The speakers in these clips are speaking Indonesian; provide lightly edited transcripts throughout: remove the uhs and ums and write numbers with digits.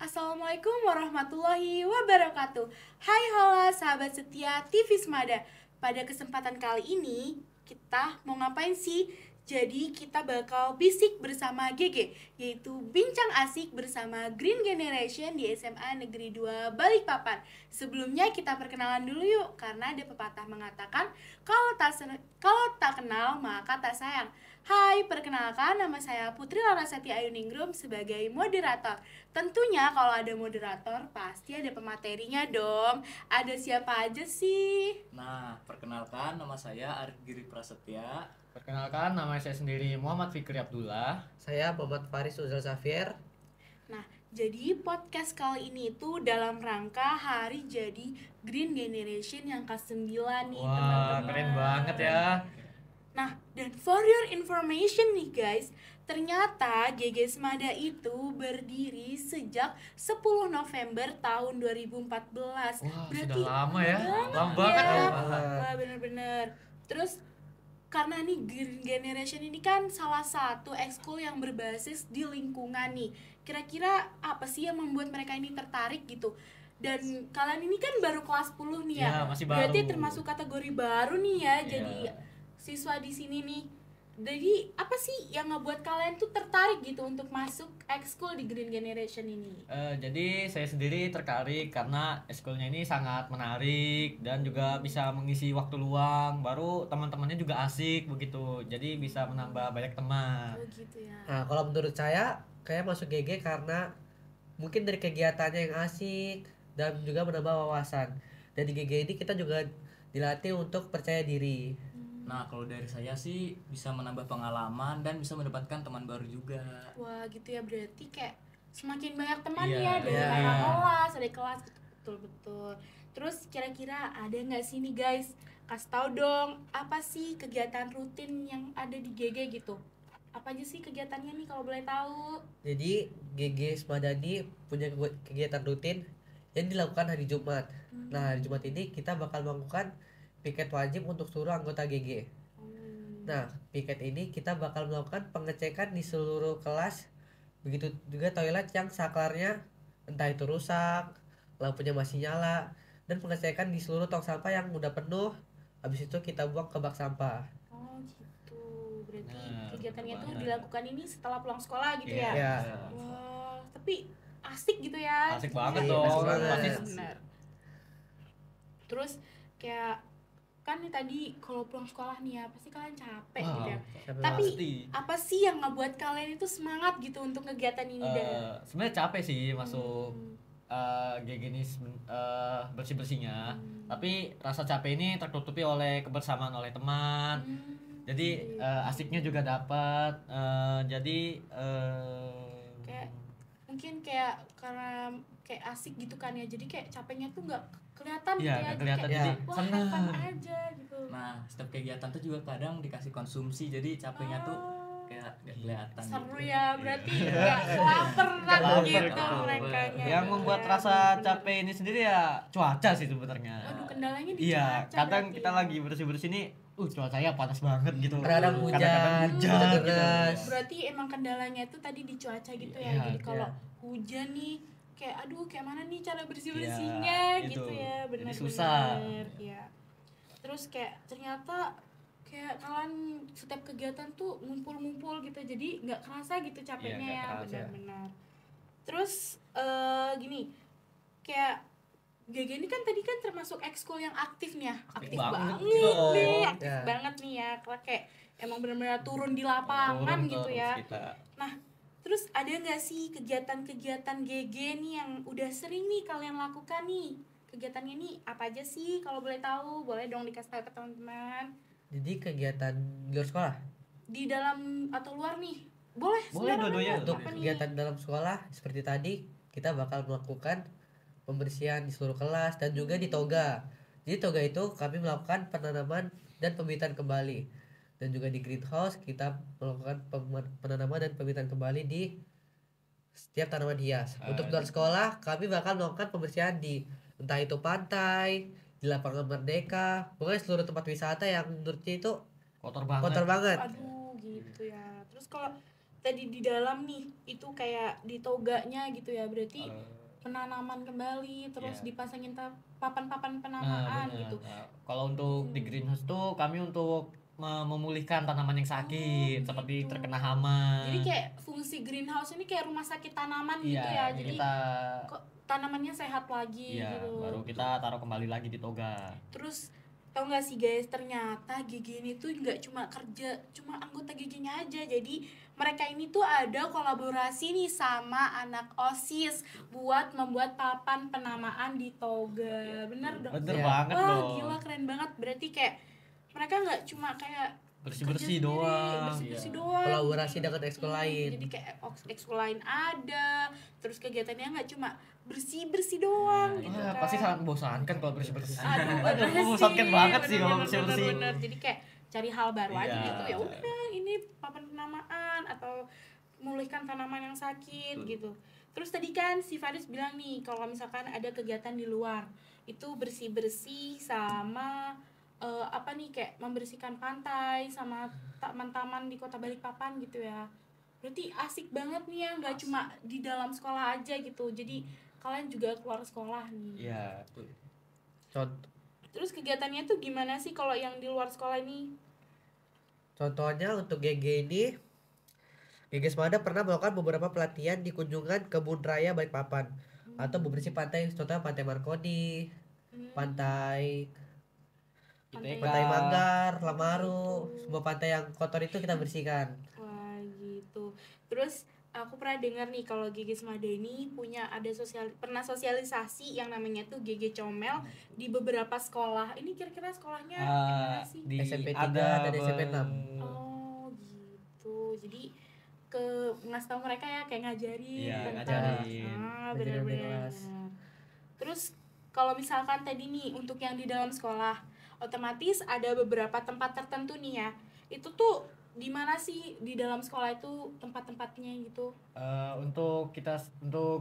Assalamualaikum warahmatullahi wabarakatuh. Hai hola sahabat setia TV Semada. Pada kesempatan kali ini kita mau ngapain sih? Jadi kita bakal bisik bersama GG, yaitu bincang asik bersama Green Generation di SMA Negeri 2 Balikpapan. Sebelumnya kita perkenalan dulu yuk, karena ada pepatah mengatakan kalau tak kenal maka tak sayang. Hai, perkenalkan nama saya Putri Larasati Ayuningrum sebagai moderator. Tentunya kalau ada moderator pasti ada pematerinya dong. Ada siapa aja sih? Nah, perkenalkan nama saya Arif Giri Prasetya. Perkenalkan, nama saya sendiri Muhammad Fikri Abdullah. Saya Muhammad Faris Uzal Safir. Nah, jadi podcast kali ini itu dalam rangka hari jadi Green Generation yang ke-9 nih, Wah, teman-teman. keren banget ya. Nah, dan for your information nih guys, ternyata GG Semada itu berdiri sejak 10 November tahun 2014. Wah, Berarti sudah lama ya. Lama ya. banget ya. Wah, bener-bener. Terus karena nih Green Generation ini kan salah satu ekskul yang berbasis di lingkungan nih. Kira-kira apa sih yang membuat mereka ini tertarik gitu? Dan kalian ini kan baru kelas 10 nih ya. Ya, masih Berarti baru. termasuk kategori baru nih ya. Iya. Jadi siswa di sini nih. Jadi apa sih yang ngebuat kalian tuh tertarik gitu untuk masuk ekskul di Green Generation ini? Jadi saya sendiri tertarik karena eskulnya ini sangat menarik dan juga bisa mengisi waktu luang. Baru teman-temannya juga asik begitu. Jadi bisa menambah banyak teman. Oh gitu ya. Nah, kalau menurut saya kayak masuk GG karena mungkin dari kegiatannya yang asik dan juga menambah wawasan. Dan di GG ini kita juga dilatih untuk percaya diri. Nah, kalau dari saya sih bisa menambah pengalaman dan bisa mendapatkan teman baru juga. Wah gitu ya, berarti kayak semakin banyak teman Iya, ya dari iya. kakak kelas, dari kelas, betul-betul. Terus kira-kira ada nggak sih nih guys, kasih tahu dong apa sih kegiatan rutin yang ada di GG gitu? Apa aja sih kegiatannya nih kalau boleh tahu? Jadi GG Semadani punya kegiatan rutin yang dilakukan hari Jumat. Nah, hari Jumat ini kita bakal melakukan piket wajib untuk seluruh anggota GG. Nah, piket ini kita bakal melakukan pengecekan di seluruh kelas. Begitu juga toilet yang saklarnya entah itu rusak, lampunya masih nyala, dan pengecekan di seluruh tong sampah yang udah penuh. Habis itu kita buang ke bak sampah. Oh gitu, berarti Nah, kegiatannya betul tuh banget. dilakukan ini setelah pulang sekolah gitu Iya. ya? Ya. Wah, tapi asik gitu ya? Asik banget Iya, dong. asik banget. Pasti Benar. Terus kayak kan nih tadi kalau pulang sekolah nih ya pasti kalian capek Wow. gitu ya. Capek Tapi pasti. apa sih yang ngebuat kalian itu semangat gitu untuk kegiatan ini dan Sebenarnya capek sih masuk GG ini bersih-bersihnya. Tapi rasa capek ini tertutupi oleh kebersamaan oleh teman. Jadi asiknya juga dapat. Jadi kayak mungkin kayak karena kayak asik gitu kan ya, jadi kayak capeknya tuh nggak kelihatan gitu iya, ya, nggak jadi kelihatan, kayak, jadi wah senang. have fun aja gitu. Nah, setiap kegiatan tuh juga kadang dikasih konsumsi, jadi capeknya tuh kayak gak kelihatan Seru gitu. ya, berarti nggak kelaparan Lapar, gitu lapar. mereka. yang membuat rasa capek ini sendiri ya cuaca sih sebenarnya. Waduh, kendalanya di Iya, cuaca kadang berarti kita ya. lagi bersih-bersih nih, cuacanya panas banget gitu. Kadang-kadang hujan, Kadang-kadang hujan hujan gitu. deras. Berarti emang kendalanya itu tadi di cuaca gitu ya. Iya, Jadi kalau iya. hujan nih kayak aduh kayak mana nih cara bersih-bersihnya Iya, gitu itu. ya. Jadi Benar-benar. susah. Iya. Terus kayak ternyata kayak kalian setiap kegiatan tuh ngumpul-ngumpul gitu. Jadi nggak kerasa gitu capeknya Iya, nggak ya, kerasa. benar-benar. Terus gini, kayak GG ini kan tadi kan termasuk ekskul yang aktif nih ya. Aktif banget, dong. nih, aktif Ya. banget nih ya. Karena kayak emang benar-benar turun di lapangan Turun gitu terus ya. kita. Nah, terus ada nggak sih kegiatan-kegiatan GG nih yang udah sering nih kalian lakukan nih? Kegiatannya nih apa aja sih? Kalau boleh tahu, boleh dong dikasih tahu ke teman-teman. Jadi kegiatan di luar sekolah. Di dalam atau luar nih? Boleh, Boleh sembarangan. dua-duanya. Untuk Apa nih? kegiatan dalam sekolah seperti tadi kita bakal melakukan pembersihan di seluruh kelas dan juga di toga. Jadi toga itu kami melakukan penanaman dan pembibitan kembali. Dan juga di greenhouse kita melakukan penanaman dan pembibitan kembali di setiap tanaman hias. Untuk luar sekolah kami bakal melakukan pembersihan di entah itu pantai, di lapangan Merdeka, pokoknya seluruh tempat wisata yang menurutnya itu Kotor banget. kotor banget. Aduh, gitu ya. Terus kalau tadi di dalam nih itu kayak di toganya gitu ya, berarti penanaman kembali terus Iya. dipasangin papan-papan penamaan bener. gitu. Kalau untuk di greenhouse tuh kami untuk memulihkan tanaman yang sakit Oh, seperti gitu. terkena hama. Jadi kayak fungsi greenhouse ini kayak rumah sakit tanaman gitu ya. Iya, Jadi kita kok tanamannya sehat lagi iya, gitu. baru kita taruh kembali lagi di toga. Terus tau gak sih guys, ternyata GG ini tuh nggak cuma kerja, cuma anggota GG-nya aja. Jadi mereka ini tuh ada kolaborasi nih sama anak OSIS buat membuat papan penamaan di toga. Bener dong? Bener Iya. banget Wah dong. gila, keren banget. Berarti kayak mereka nggak cuma kayak Bersih-bersih kerja sendiri, doang. bersih-bersih Iya. doang. Kolaborasi dengan ekskul lain. Jadi kayak ekskul lain ada, terus kegiatannya nggak cuma bersih-bersih doang gitu Wah, kan. pasti sangat membosankan kalau bersih-bersih. Aduh, Aduh, bener membosankan sih, banget sih kalau bener, bersih-bersih. bener. Jadi kayak cari hal baru aja Iya. gitu, ya udah ini papan penamaan atau memulihkan tanaman yang sakit gitu. Terus tadi kan si Faris bilang nih kalau misalkan ada kegiatan di luar itu bersih-bersih sama apa nih, kayak membersihkan pantai sama taman-taman di Kota Balikpapan gitu ya. Berarti asik banget nih ya, nggak cuma di dalam sekolah aja gitu. Jadi kalian juga keluar sekolah nih. Iya. Contoh, Terus kegiatannya tuh gimana sih kalau yang di luar sekolah ini? contohnya untuk GG ini, GG Semada pernah melakukan beberapa pelatihan di kunjungan kebun raya Balikpapan atau bebersih pantai, contohnya Pantai Markoni, Pantai ITK. Pantai Manggar, Lamaru, semua pantai yang kotor itu kita bersihkan. Wah gitu. Terus aku pernah dengar nih kalau GG Semada ini punya pernah sosialisasi yang namanya tuh GG Comel di beberapa sekolah. Ini kira-kira sekolahnya yang mana sih? Di SMP 3 ada dan SMP 6. Oh gitu. Jadi ngasih tahu mereka ya, kayak ngajarin Iya, tentang ngajarin. benar-benar. Ngajarin kelas. Terus kalau misalkan tadi nih untuk yang di dalam sekolah, otomatis ada beberapa tempat tertentu nih ya. Itu tuh di mana sih di dalam sekolah itu tempat-tempatnya gitu? Untuk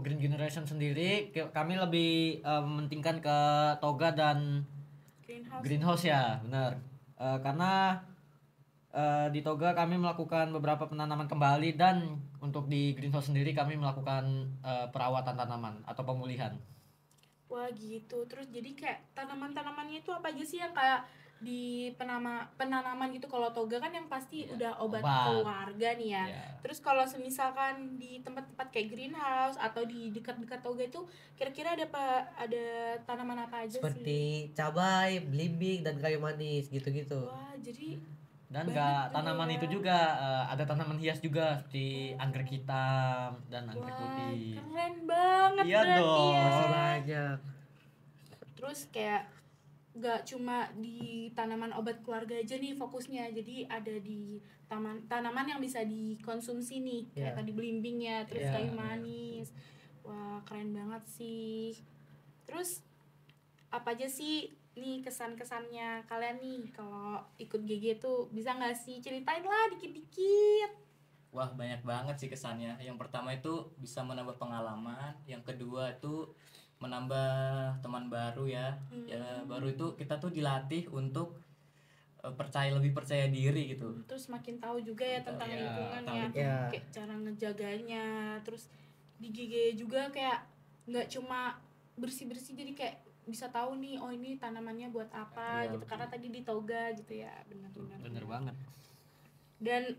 Green Generation sendiri kami lebih mementingkan ke toga dan Greenhouse. greenhouse ya, benar. Karena di toga kami melakukan beberapa penanaman kembali dan untuk di greenhouse sendiri kami melakukan perawatan tanaman atau pemulihan. Wah gitu. Terus jadi kayak tanaman-tanamannya itu apa aja sih yang kayak di penanaman gitu? Kalau toga kan yang pasti Iya, udah obat obat. keluarga nih ya. Iya. Terus kalau semisalkan di tempat-tempat kayak greenhouse atau di dekat-dekat toga itu kira-kira ada tanaman apa aja sih? Seperti cabai, belimbing, dan kayu manis gitu-gitu. Wah, jadi Dan banyak nggak tuh tanaman ya. itu juga ada tanaman hias juga seperti anggrek hitam dan anggrek wah, putih. keren banget Iya berarti dong. ya. Masih banyak. Terus kayak gak cuma di tanaman obat keluarga aja nih fokusnya, jadi ada di tanaman yang bisa dikonsumsi nih, kayak Iya. tadi belimbingnya, terus Iya. kayu manis. Wah keren banget sih. Terus apa aja sih nih kesan-kesannya kalian nih kalau ikut GG tuh, bisa nggak sih ceritain lah dikit-dikit? Wah, banyak banget sih kesannya. Yang pertama itu bisa menambah pengalaman, yang kedua itu menambah teman baru ya. Ya baru itu kita tuh dilatih untuk lebih percaya diri gitu. Terus makin tahu juga ya tentang Iya, lingkungan tahu ya, lingkungan. kayak cara ngejaganya. Terus di GG juga kayak nggak cuma bersih-bersih, jadi kayak bisa tahu nih, oh ini tanamannya buat apa Iya, gitu, karena tadi di toga gitu ya. Benar-benar. Bener banget. Dan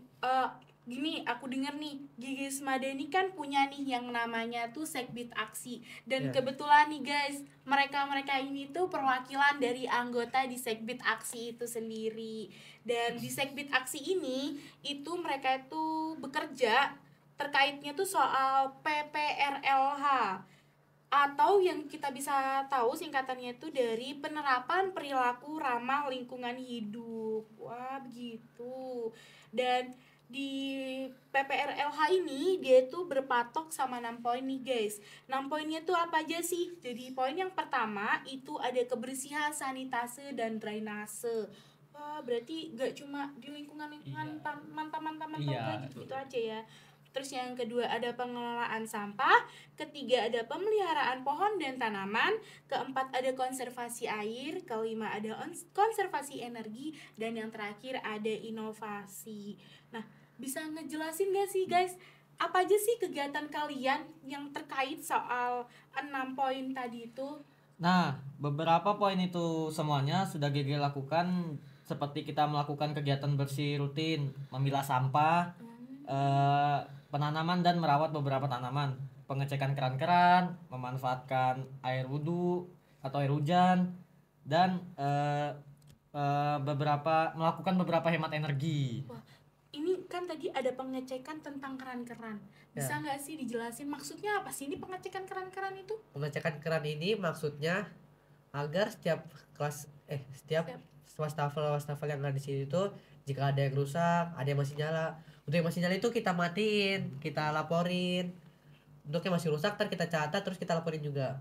gini, aku dengar nih GG Semada ini kan punya nih yang namanya tuh Sekbid Aksi. Dan Ya. kebetulan nih guys, mereka ini tuh perwakilan dari anggota di Sekbid Aksi itu sendiri. Dan di Sekbid Aksi ini itu mereka itu bekerja terkaitnya tuh soal PPRLH, atau yang kita bisa tahu singkatannya itu dari penerapan perilaku ramah lingkungan hidup. Wah begitu. Dan di PPRLH ini dia tuh berpatok sama 6 poin nih guys. 6 poinnya tuh apa aja sih? Jadi poin yang pertama itu ada kebersihan, sanitase, dan drainase. Wah berarti gak cuma di lingkungan-lingkungan Iya. taman-taman Iya, gitu aja ya. Terus yang kedua ada pengelolaan sampah, ketiga ada pemeliharaan pohon dan tanaman, keempat ada konservasi air, kelima ada konservasi energi, dan yang terakhir ada inovasi. Nah, bisa ngejelasin gak sih guys, apa aja sih kegiatan kalian yang terkait soal 6 poin tadi itu? Nah, beberapa poin itu semuanya sudah GG lakukan, seperti kita melakukan kegiatan bersih rutin, memilah sampah, penanaman dan merawat beberapa tanaman, pengecekan keran-keran, memanfaatkan air wudhu atau air hujan, dan melakukan beberapa hemat energi. Wah, ini kan tadi ada pengecekan tentang keran-keran. Bisa nggak sih dijelasin maksudnya apa sih ini pengecekan keran-keran itu? Pengecekan keran ini maksudnya agar setiap wastafel yang ada di sini itu, jika ada yang rusak, ada yang masih nyala, untuk yang masih nyala itu kita matiin, kita laporin. Untuk yang masih rusak ntar kita catat terus kita laporin juga.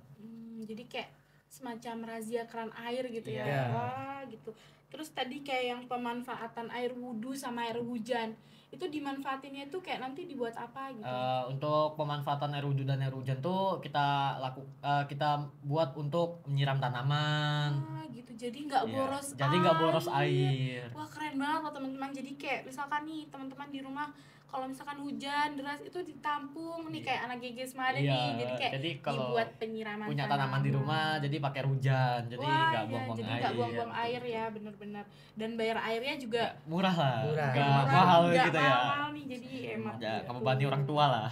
Jadi kayak semacam razia keran air gitu ya. Iya. Wah, gitu. Terus tadi kayak yang pemanfaatan air wudhu sama air hujan, itu dimanfaatinnya itu kayak nanti dibuat apa gitu? Untuk pemanfaatan air wudhu dan air hujan tuh kita buat untuk menyiram tanaman. Gitu. Jadi nggak Iya, boros air. jadi nggak boros air. Wah, keren banget loh teman-teman. Jadi kayak misalkan nih teman-teman di rumah kalau misalkan hujan deras itu ditampung nih kayak anak GG Semada Iya, nih. Jadi kayak jadi kalau dibuat penyiraman punya tanaman di rumah jadi pakai air hujan, jadi Wah, nggak iya, buang-buang jadi air. nggak buang-buang air ya, bener-bener. Dan bayar airnya juga Murah lah, Murah. nggak murah, mahal nggak gitu ya. mahal nih, jadi hemat. Ya, gitu. kamu bantu orang tua lah.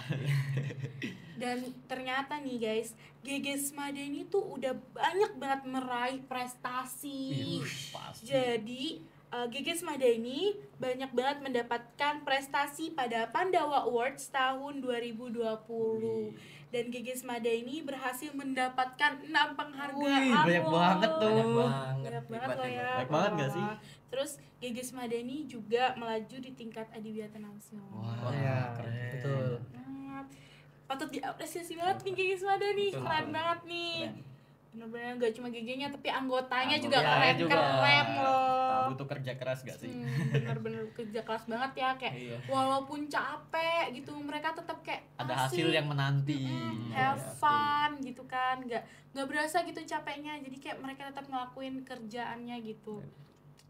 Dan ternyata nih guys, GG Semada ini tuh udah banyak banget meraih prestasi. Pasti. Jadi GG Semada ini banyak banget mendapatkan prestasi pada Pandawa Awards tahun 2020. Dan GG Semada ini berhasil mendapatkan 6 penghargaan. Wih, banyak loh. banget tuh. Banyak banget loh ya. Banyak banget nggak sih? Terus GG Semada ini juga melaju di tingkat adiwiyata nasional. Wah, Iya, keren. betul. Banget. Patut diapresiasi banget nih GG Semada nih, Betul. keren banget nih. Keren. Bener-bener gak cuma GG-nya tapi anggotanya juga Anggotanya keren-keren loh. Butuh kerja keras gak sih? Bener-bener kerja keras banget ya, kayak Iya. walaupun capek gitu mereka tetap kayak Ada asik, hasil yang menanti. have fun gitu kan, nggak berasa gitu capeknya, jadi kayak mereka tetap ngelakuin kerjaannya gitu.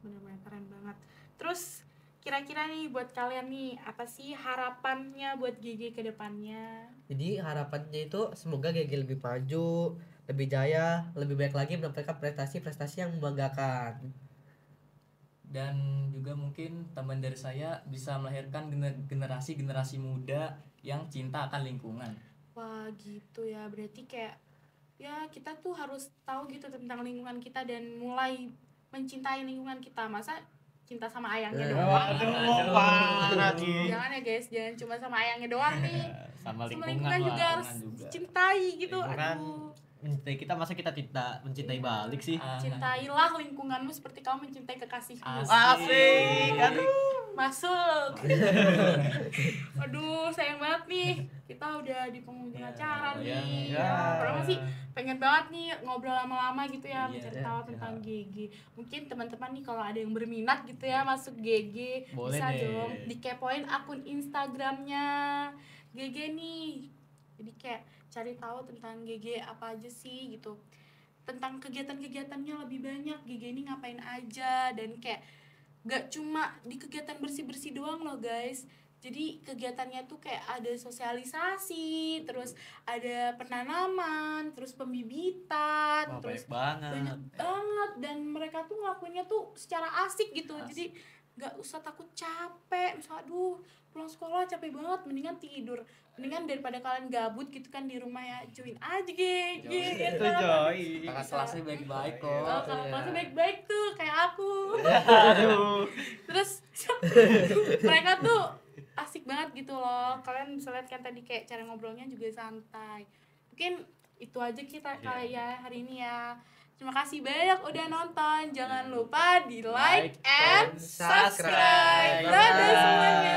Bener-bener keren banget. Terus kira-kira nih buat kalian nih, apa sih harapannya buat GG ke depannya? Jadi harapannya itu semoga GG lebih maju, lebih jaya, lebih baik lagi mendapatkan prestasi-prestasi yang membanggakan. Dan juga mungkin teman dari saya bisa melahirkan generasi muda yang cinta akan lingkungan. Wah gitu ya, berarti kayak ya kita tuh harus tahu gitu tentang lingkungan kita dan mulai mencintai lingkungan kita. Masa cinta sama ayangnya doang? Parah nih. Jangan ya guys, jangan cuma sama ayangnya doang nih. Sama Sama lingkungan lingkungan juga lah. harus lingkungan juga. dicintai gitu. Lingkungan Aduh. mencintai kita, masa kita tidak mencintai balik sih? Cintailah lingkunganmu seperti kamu mencintai kekasihmu. Asik. Aduh. Masuk. Aduh, sayang banget nih. Kita udah di penghujung Ya, acara nih. ya. Padahal masih pengen banget nih ngobrol lama-lama gitu ya, Iya, mencari ya, tahu tentang GG. Mungkin teman-teman nih kalau ada yang berminat gitu ya masuk GG, Boleh bisa deh. dong dikepoin akun Instagramnya GG nih. Jadi kayak cari tahu tentang GG apa aja sih gitu. Tentang kegiatan-kegiatannya lebih banyak, GG ini ngapain aja, dan kayak gak cuma di kegiatan bersih-bersih doang loh guys. Jadi kegiatannya tuh kayak ada sosialisasi, terus ada penanaman, terus pembibitan, Wah, terus banyak banget. banyak banget, dan mereka tuh ngelakuinnya tuh secara asik gitu. Jadi gak usah takut capek, misal aduh pulang sekolah capek banget, mendingan tidur, mendingan daripada kalian gabut gitu kan di rumah ya, join aja GG gitu Itu kan. Joy. Kakak kelasnya baik-baik kok. Oh, kalau kelasnya baik-baik tuh kayak aku. Aduh. Terus mereka tuh asik banget gitu loh. Kalian bisa lihat kan tadi kayak cara ngobrolnya juga santai. Mungkin itu aja kita kali ya hari ini ya. Terima kasih banyak udah nonton. Jangan lupa di like and subscribe. Dadah semuanya.